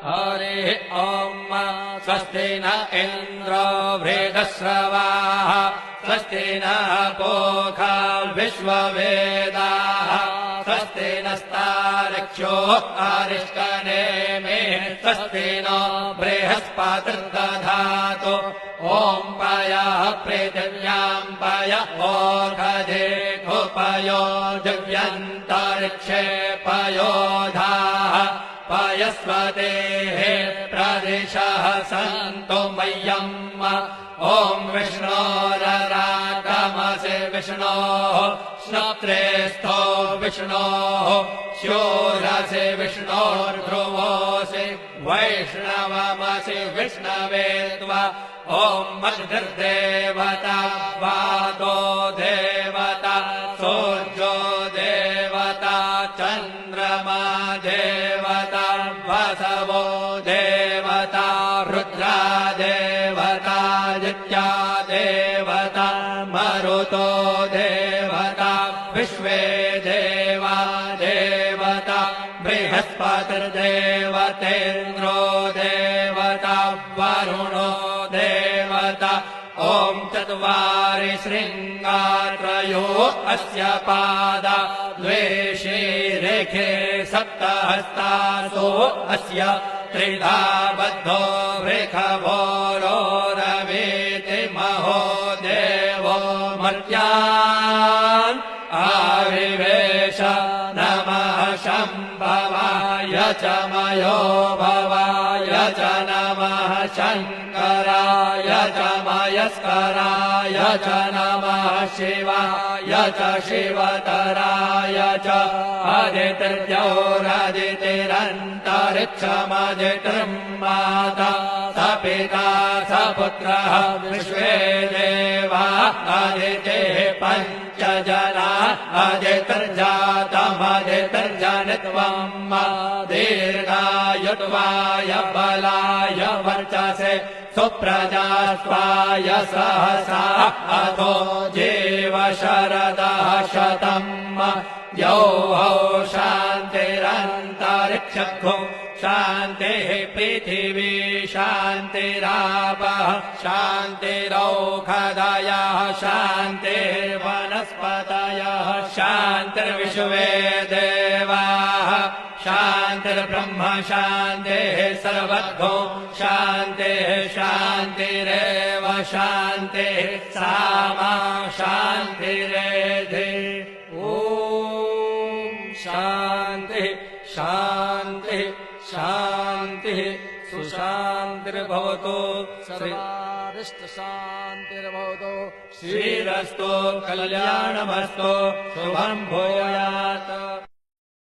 हरिः ॐ स्वस्ति न इन्द्रो वृद्धश्रवाः स्वस्ति नः पूषा विश्ववेदाः स्वस्ति नस्तार्क्ष्यो अरिष्टनेमिः स्वस्ति नो बृहस्पतिर्दधातु ॐ पयः पृथिव्यां पय ओषधे उपयो दिव्यन्तरिक्षे पयोधाः पयस्वतेः प्रदिशः सन्तु मह्यम् ॐ विष्णोररागमसि विष्णोः श्रोत्रेस्थो विष्णोः शूरसि विष्णोर्ध्रुवोऽसि वैष्णवमसि विष्णवे त्वा ॐ मद्भिर्देवता वातो देवता सूर्यो देवता चन्द्रमा देवता वसवो देवता रुद्रा देवता नित्या देवता मरुतो देवता विश्वे देवा देवता बृहस्पतिर्देवतेन्द्रो देवता वरुणो देवता ॐ चत्वारि शृङ्गात्रयो अस्य पादा द्वे शीरेखे सप्तहस्तासो अस्य त्रिधा बद्धो वृषभोरो रवीति महो देवो मर्त्यान् आविवेश नमः शम्भवाय च मयो भवाय च नमः शङ्कराय च मयस्कराय च नमः शिवाय च शिवतराय च अदितिर्जौरदितिरन्तरिक्षमदितिर्माता स पिता स पुत्रः विश्वे देवा अदितिः पञ्च जना अदितिर्जातमदितिर्जनित्वम् दीर्घायुत्वाय बलाय वर्चसे सुप्रजास्त्वाय सहसा अथो जीव शरदः शतम् यौः शान्तिरन्तरिक्षो शान्तिः पृथिवी शान्तिरापः शान्तिरौषधयः शान्तिर्वनस्पतयः शान्तिर्विश्वे देवाः शान्तिर्ब्रह्म शान्तिः सर्वतो शान्तिः शान्तिरेव शान्तिः सामा शान्तिरेधि ॐ शान्तिः शान्तिः शान्तिः सुशान्तिर्भवतु सर्वारिष्टशान्तिर्भवतु श्रीरस्तु कल्याणमस्तु शुभं भूयात्।